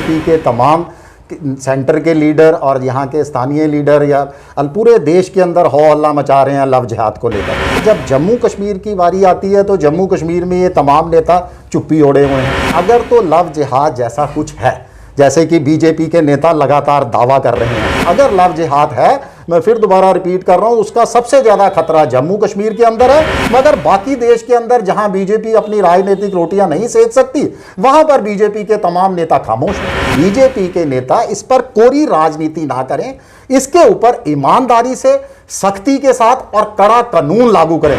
BJP के तमाम centre के लीडर और यहाँ के स्थानीय लीडर या पूरे देश के अंदर हो हल्ला मचा रहे हैं लव जिहाद को लेकर। जब जम्मू कश्मीर की बारी आती है तो जम्मू कश्मीर में ये तमाम नेता चुप्पी ओढ़े हुए हैं। अगर तो लव जिहाद जैसा कुछ है, जैसे कि बीजेपी के नेता लगातार दावा कर रहे हैं, अगर लव जिहाद है, मैं फिर दोबारा रिपीट कर रहा हूं, उसका सबसे ज्यादा खतरा जम्मू कश्मीर के अंदर है। मगर बाकी देश के अंदर जहां बीजेपी अपनी राजनीतिक रोटियां नहीं सेक सकती, वहां पर बीजेपी के तमाम नेता खामोश हैं। बीजेपी के नेता इस पर कोरी राजनीति ना करें, इसके ऊपर ईमानदारी से, सख्ती के साथ और कड़ा कानून लागू करें।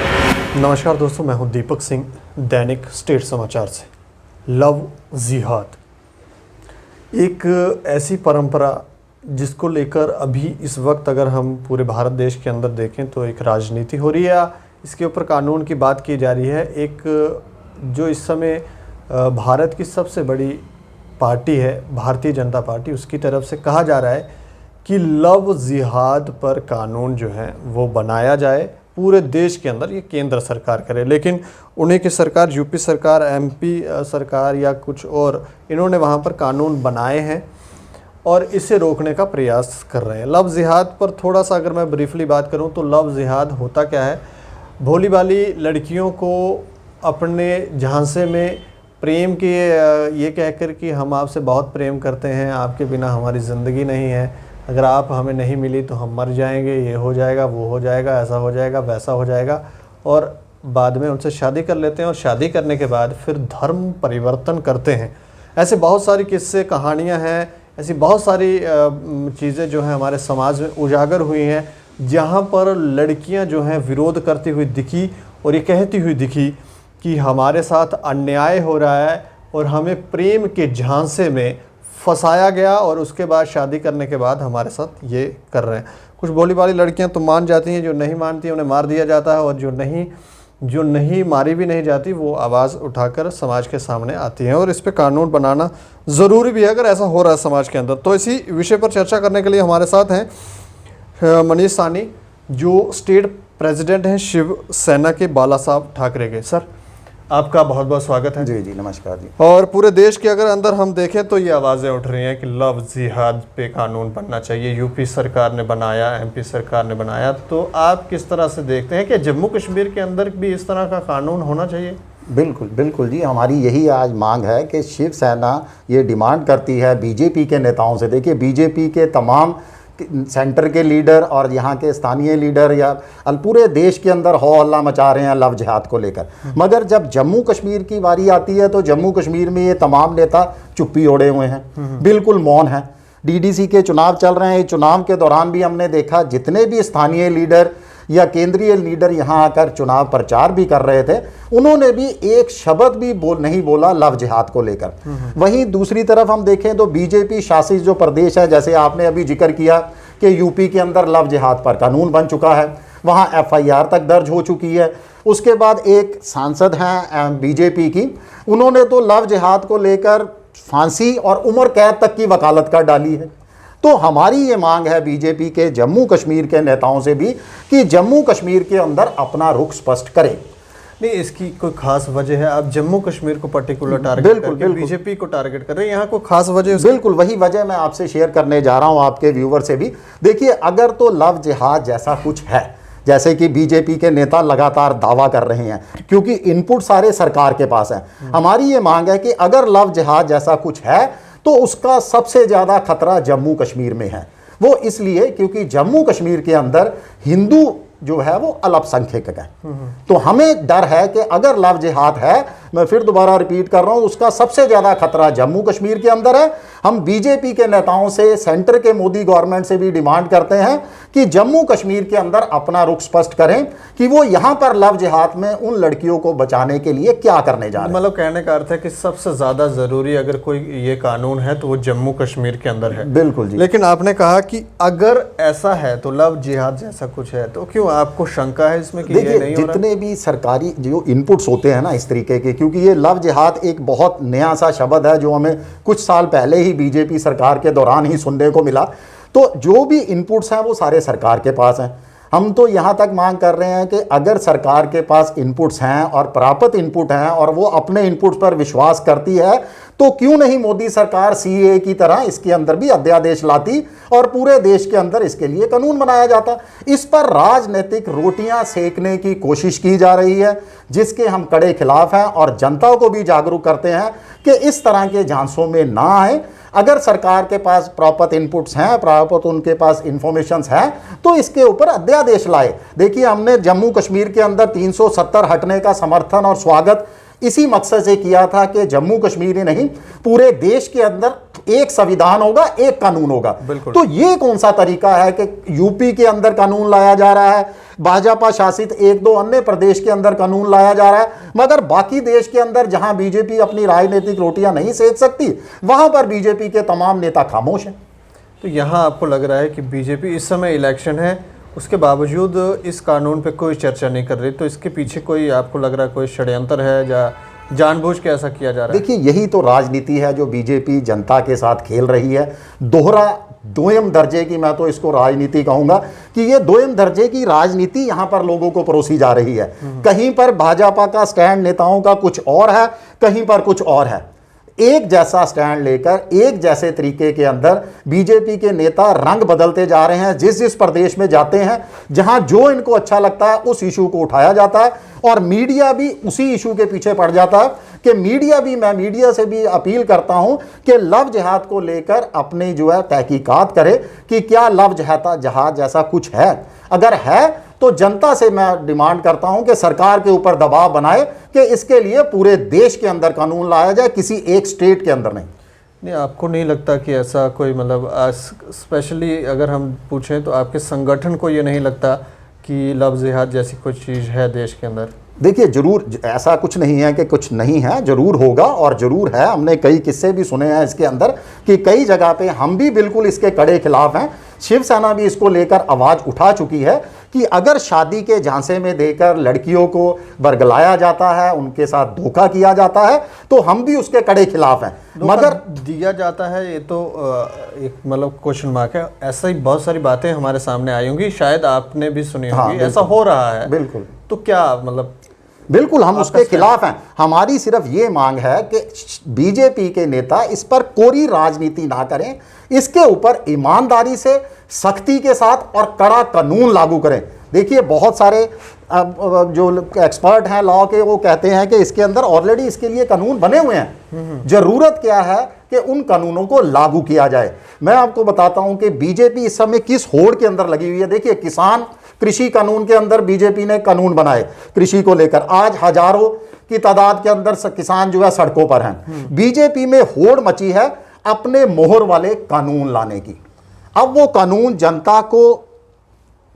नमस्कार दोस्तों, मैं हूं दीपक सिंह, दैनिक स्टेट समाचार से। लव जिहाद एक ऐसी परंपरा जिसको लेकर अभी इस वक्त अगर हम पूरे भारत देश के अंदर देखें तो एक राजनीति हो रही है, इसके ऊपर कानून की बात की जा रही है। एक जो इस समय भारत की सबसे बड़ी पार्टी है भारतीय जनता पार्टी, उसकी तरफ से कहा जा रहा है कि लव जिहाद पर कानून जो है वो बनाया जाए पूरे देश के अंदर। ये केंद्र सरकार करे, लेकिन उन्हीं की सरकार, यूपी सरकार, एमपी सरकार या कुछ और, इन्होंने वहाँ पर कानून बनाए हैं और इसे रोकने का प्रयास कर रहे हैं। लव जिहाद पर थोड़ा सा अगर मैं ब्रीफली बात करूं तो लव जिहाद होता क्या है? भोली भाली लड़कियों को अपने झांसे में प्रेम के ये कहकर कि हम आपसे बहुत प्रेम करते हैं, आपके बिना हमारी ज़िंदगी नहीं है, अगर आप हमें नहीं मिली तो हम मर जाएंगे, ये हो जाएगा, वो हो जाएगा, ऐसा हो जाएगा, वैसा हो जाएगा, और बाद में उनसे शादी कर लेते हैं और शादी करने के बाद फिर धर्म परिवर्तन करते हैं। ऐसे बहुत सारी किस्से, कहानियाँ हैं, ऐसी बहुत सारी चीज़ें जो हैं हमारे समाज में उजागर हुई हैं, जहाँ पर लड़कियाँ जो हैं विरोध करती हुई दिखी और ये कहती हुई दिखी कि हमारे साथ अन्याय हो रहा है और हमें प्रेम के झांसे में फंसाया गया और उसके बाद शादी करने के बाद हमारे साथ ये कर रहे हैं। कुछ भोली भाली लड़कियाँ तो मान जाती हैं, जो नहीं मानती उन्हें मार दिया जाता है, और जो नहीं मारी भी नहीं जाती वो आवाज़ उठाकर समाज के सामने आती हैं, और इस पे कानून बनाना ज़रूरी भी है अगर ऐसा हो रहा है समाज के अंदर। तो इसी विषय पर चर्चा करने के लिए हमारे साथ हैं मनीष साहनी, जो स्टेट प्रेसिडेंट हैं शिवसेना के बाला साहब ठाकरे के। सर, आपका बहुत बहुत स्वागत है। जी जी, नमस्कार जी। और पूरे देश के अगर अंदर हम देखें तो ये आवाज़ें उठ रही हैं कि लव जिहाद पे कानून बनना चाहिए, यूपी सरकार ने बनाया, एमपी सरकार ने बनाया, तो आप किस तरह से देखते हैं कि जम्मू कश्मीर के अंदर भी इस तरह का कानून होना चाहिए? बिल्कुल बिल्कुल जी, हमारी यही आज मांग है कि शिवसेना ये डिमांड करती है बीजेपी के नेताओं से। देखिए, बीजेपी के तमाम सेंटर के लीडर और यहाँ के स्थानीय लीडर या पूरे देश के अंदर हो हल्ला मचा रहे हैं लव जिहाद को लेकर। मगर जब जम्मू कश्मीर की बारी आती है तो जम्मू कश्मीर में ये तमाम नेता चुप्पी ओढ़े हुए हैं, बिल्कुल मौन है। डीडीसी के चुनाव चल रहे हैं, इस चुनाव के दौरान भी हमने देखा जितने भी स्थानीय लीडर या केंद्रीय लीडर यहाँ आकर चुनाव प्रचार भी कर रहे थे, उन्होंने भी एक शब्द भी नहीं बोला लव जिहाद को लेकर। वहीं दूसरी तरफ हम देखें तो बीजेपी शासित जो प्रदेश है, जैसे आपने अभी जिक्र किया कि यूपी के अंदर लव जिहाद पर कानून बन चुका है, वहाँ FIR तक दर्ज हो चुकी है। उसके बाद एक सांसद हैं बीजेपी की, उन्होंने तो लव जिहाद को लेकर फांसी और उम्र कैद तक की वकालत कर डाली है। तो हमारी ये मांग है बीजेपी के जम्मू कश्मीर के नेताओं से भी कि जम्मू कश्मीर के अंदर अपना रुख स्पष्ट करें। नहीं, इसकी कोई खास वजह है? आप जम्मू कश्मीर को पर्टिकुलर टारगेट करके बीजेपी को टारगेट कर रहे हैं, यहाँ को खास वजह? बिल्कुल वही वजह मैं आपसे शेयर करने जा रहा हूँ, आपके व्यूवर से भी। देखिए, अगर तो लव जिहाद जैसा कुछ है, जैसे कि बीजेपी के नेता लगातार दावा कर रहे हैं, क्योंकि इनपुट सारे सरकार के पास है, हमारी ये मांग है कि अगर लव जिहाद जैसा कुछ है तो उसका सबसे ज़्यादा खतरा जम्मू कश्मीर में है। वो इसलिए क्योंकि जम्मू कश्मीर के अंदर हिंदू जो है वो अल्पसंख्यक है। तो हमें डर है कि अगर लव जिहाद है, मैं फिर दोबारा रिपीट कर रहा हूं, उसका सबसे ज्यादा खतरा जम्मू कश्मीर के अंदर है। हम बीजेपी के नेताओं से, सेंटर के मोदी गवर्नमेंट से भी डिमांड करते हैं कि जम्मू कश्मीर के अंदर अपना रुख स्पष्ट करें कि वो यहां पर लव जिहाद में उन लड़कियों को बचाने के लिए क्या करने जा रहे हैं। मतलब कहने का अर्थ है कि सबसे ज्यादा जरूरी अगर कोई ये कानून है तो वो जम्मू कश्मीर के अंदर है। बिल्कुल जी। लेकिन आपने कहा कि अगर ऐसा है तो लव जिहाद जैसा कुछ है, तो क्यों आपको शंका है इसमें कि ये नहीं हो रहा? जितने भी सरकारी जो इनपुट्स होते हैं ना इस तरीके के, क्योंकि ये लव जिहाद एक बहुत नया सा शब्द है जो हमें कुछ साल पहले ही बीजेपी सरकार के दौरान ही सुनने को मिला, तो जो भी इनपुट्स हैं वो सारे सरकार के पास हैं। हम तो यहाँ तक मांग कर रहे हैं कि अगर सरकार के पास इनपुट्स हैं और प्राप्त इनपुट हैं और वो अपने इनपुट्स पर विश्वास करती है, तो क्यों नहीं मोदी सरकार सीए की तरह इसके अंदर भी अध्यादेश लाती और पूरे देश के अंदर इसके लिए कानून बनाया जाता। इस पर राजनीतिक रोटियां सेकने की कोशिश की जा रही है, जिसके हम कड़े खिलाफ हैं और जनता को भी जागरूक करते हैं कि इस तरह के झांसों में ना आए। अगर सरकार के पास प्रॉपर इनपुट्स हैं, प्रॉपर उनके पास इंफॉर्मेशंस हैं, तो इसके ऊपर अध्यादेश लाए। देखिए, हमने जम्मू कश्मीर के अंदर 370 हटने का समर्थन और स्वागत इसी मकसद से किया था कि जम्मू कश्मीर ही नहीं, पूरे देश के अंदर एक संविधान होगा, एक कानून होगा। तो ये कौन सा तरीका है कि यूपी के अंदर कानून लाया जा रहा है, भाजपा शासित एक दो अन्य प्रदेश के अंदर कानून लाया जा रहा है, मगर बाकी देश के अंदर जहां बीजेपी अपनी राजनीतिक रोटियां नहीं सेक सकती, वहां पर बीजेपी के तमाम नेता खामोश हैं। तो यहाँ आपको लग रहा है कि बीजेपी इस समय इलेक्शन है, उसके बावजूद इस कानून पे कोई चर्चा नहीं कर रही, तो इसके पीछे कोई आपको लग रहा है कोई षड्यंत्र है या जानबूझ के ऐसा किया जा रहा है? देखिए, यही तो राजनीति है जो बीजेपी जनता के साथ खेल रही है। दोहरा दोयम दर्जे की, मैं तो इसको राजनीति कहूंगा कि ये दोयम दर्जे की राजनीति यहां पर लोगों को परोसी जा रही है। कहीं पर भाजपा का स्टैंड नेताओं का कुछ और है, कहीं पर कुछ और है। एक जैसा स्टैंड लेकर एक जैसे तरीके के अंदर बीजेपी के नेता रंग बदलते जा रहे हैं। जिस जिस प्रदेश में जाते हैं, जहां जो इनको अच्छा लगता है उस इशू को उठाया जाता है और मीडिया भी उसी इशू के पीछे पड़ जाता है कि मैं मीडिया से भी अपील करता हूं कि लव जिहाद को लेकर अपनी जो है तहकीकात करे कि क्या लव जिहाद जैसा कुछ है। अगर है तो जनता से मैं डिमांड करता हूं कि सरकार के ऊपर दबाव बनाए कि इसके लिए पूरे देश के अंदर कानून लाया जाए, किसी एक स्टेट के अंदर नहीं। आपको नहीं लगता कि ऐसा कोई मतलब स्पेशली अगर हम पूछें तो आपके संगठन को ये नहीं लगता कि लव जिहाद जैसी कोई चीज़ है देश के अंदर? देखिए, जरूर ऐसा कुछ नहीं है कि कुछ नहीं है, जरूर होगा और जरूर है। हमने कई किस्से भी सुने हैं इसके अंदर कि कई जगह पे हम भी बिल्कुल इसके कड़े खिलाफ हैं। शिवसेना भी इसको लेकर आवाज़ उठा चुकी है कि अगर शादी के झांसे में देकर लड़कियों को बरगलाया जाता है, उनके साथ धोखा किया जाता है, तो हम भी उसके कड़े खिलाफ हैं। मगर दिया जाता है ये तो एक मतलब क्वेश्चन मार्क है। ऐसा ही बहुत सारी बातें हमारे सामने आई होंगी, शायद आपने भी सुनी होंगी। ऐसा हो रहा है बिल्कुल, तो क्या मतलब? बिल्कुल हम उसके खिलाफ हैं। हमारी सिर्फ ये मांग है कि बीजेपी के नेता इस पर कोरी राजनीति ना करें, इसके ऊपर ईमानदारी से, सख्ती के साथ और कड़ा कानून लागू करें। देखिए, बहुत सारे जो एक्सपर्ट हैं लॉ के, वो कहते हैं कि इसके अंदर ऑलरेडी इसके लिए कानून बने हुए हैं। जरूरत क्या है कि उन कानूनों को लागू किया जाए। मैं आपको बताता हूं कि बीजेपी इस समय किस होड़ के अंदर लगी हुई है। देखिए, किसान कृषि कानून के अंदर बीजेपी ने कानून बनाए कृषि को लेकर, आज हजारों की तादाद के अंदर किसान जो है सड़कों पर हैं। बीजेपी में होड़ मची है अपने मोहर वाले कानून लाने की। अब वो कानून जनता को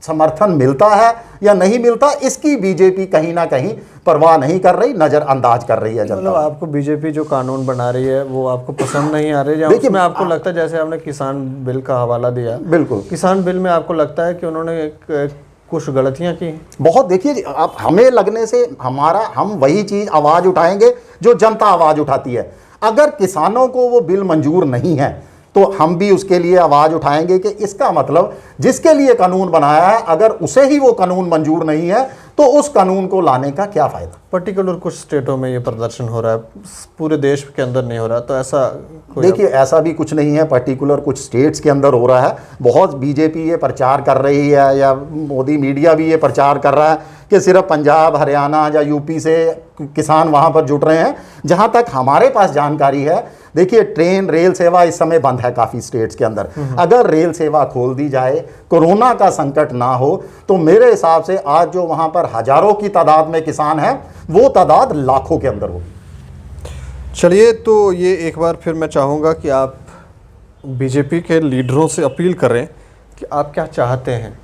समर्थन मिलता है या नहीं मिलता, इसकी बीजेपी कहीं ना कहीं परवाह नहीं कर रही, नजरअंदाज कर रही है जनता। मतलब आपको बीजेपी जो कानून बना रही है वो आपको पसंद नहीं आ रही है? देखिए, उसमें आपको लगता है, जैसे आपने किसान बिल का हवाला दिया, बिल्कुल किसान बिल में आपको लगता है कि उन्होंने कुछ गलतियां की? बहुत। देखिए, अब हमें लगने से हम वही चीज आवाज उठाएंगे जो जनता आवाज उठाती है। अगर किसानों को वो बिल मंजूर नहीं है तो हम भी उसके लिए आवाज उठाएंगे कि इसका मतलब जिसके लिए कानून बनाया है, अगर उसे ही वो कानून मंजूर नहीं है तो उस कानून को लाने का क्या फायदा। पर्टिकुलर कुछ स्टेटों में ये प्रदर्शन हो रहा है, पूरे देश के अंदर नहीं हो रहा, तो ऐसा देखिए, ऐसा भी कुछ नहीं है। पर्टिकुलर कुछ स्टेट्स के अंदर हो रहा है। बहुत बीजेपी ये प्रचार कर रही है या मोदी मीडिया भी ये प्रचार कर रहा है कि सिर्फ पंजाब, हरियाणा या यूपी से किसान वहाँ पर जुट रहे हैं। जहाँ तक हमारे पास जानकारी है, देखिए, ट्रेन रेल सेवा इस समय बंद है काफ़ी स्टेट्स के अंदर। अगर रेल सेवा खोल दी जाए, कोरोना का संकट ना हो, तो मेरे हिसाब से आज जो वहाँ पर हजारों की तादाद में किसान हैं, वो तादाद लाखों के अंदर होगी। चलिए, तो ये एक बार फिर मैं चाहूँगा कि आप बीजेपी के लीडरों से अपील करें कि आप क्या चाहते हैं।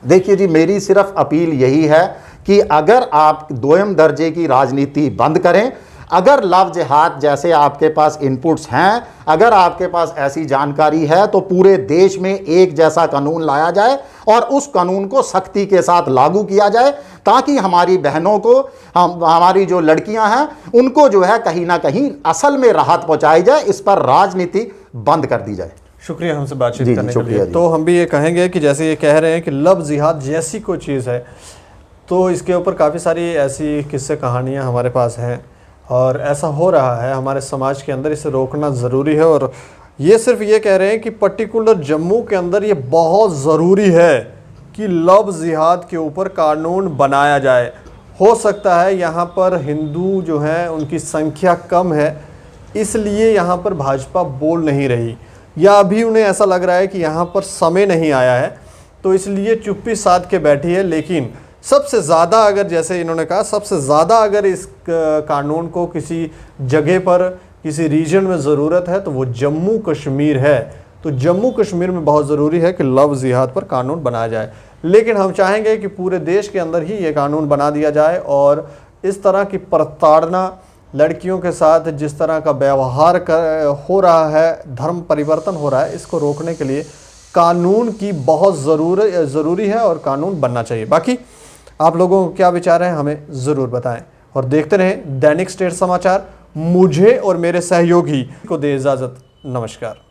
देखिए जी, मेरी सिर्फ अपील यही है कि अगर आप दोयम दर्जे की राजनीति बंद करें, अगर लव जिहाद जैसे आपके पास इनपुट्स हैं, अगर आपके पास ऐसी जानकारी है, तो पूरे देश में एक जैसा कानून लाया जाए और उस कानून को सख्ती के साथ लागू किया जाए, ताकि हमारी बहनों को, हमारी जो लड़कियां हैं, उनको जो है कहीं ना कहीं असल में राहत पहुंचाई जाए। इस पर राजनीति बंद कर दी जाए। शुक्रिया हमसे बातचीत जी, करने के शुक्रिया लिए। जी। तो हम भी ये कहेंगे कि जैसे ये कह रहे हैं कि लव जिहाद जैसी कोई चीज़ है, तो इसके ऊपर काफ़ी सारी ऐसी किस्से कहानियाँ हमारे पास हैं और ऐसा हो रहा है हमारे समाज के अंदर, इसे रोकना ज़रूरी है। और ये सिर्फ ये कह रहे हैं कि पर्टिकुलर जम्मू के अंदर ये बहुत ज़रूरी है कि लव जिहाद के ऊपर कानून बनाया जाए। हो सकता है यहाँ पर हिंदू जो हैं उनकी संख्या कम है, इसलिए यहाँ पर भाजपा बोल नहीं रही, या अभी उन्हें ऐसा लग रहा है कि यहाँ पर समय नहीं आया है, तो इसलिए चुप्पी साध के बैठी है। लेकिन सबसे ज़्यादा अगर, जैसे इन्होंने कहा, सबसे ज़्यादा अगर इस कानून को किसी जगह पर, किसी रीजन में ज़रूरत है तो वो जम्मू कश्मीर है। तो जम्मू कश्मीर में बहुत ज़रूरी है कि लव जिहाद पर कानून बनाया जाए। लेकिन हम चाहेंगे कि पूरे देश के अंदर ही ये कानून बना दिया जाए और इस तरह की प्रताड़ना, लड़कियों के साथ जिस तरह का व्यवहार हो रहा है, धर्म परिवर्तन हो रहा है, इसको रोकने के लिए कानून की बहुत ज़रूरी है और कानून बनना चाहिए। बाकी आप लोगों को क्या विचार है हमें ज़रूर बताएं और देखते रहें दैनिक स्टेट समाचार। मुझे और मेरे सहयोगी को दे इजाज़त। नमस्कार।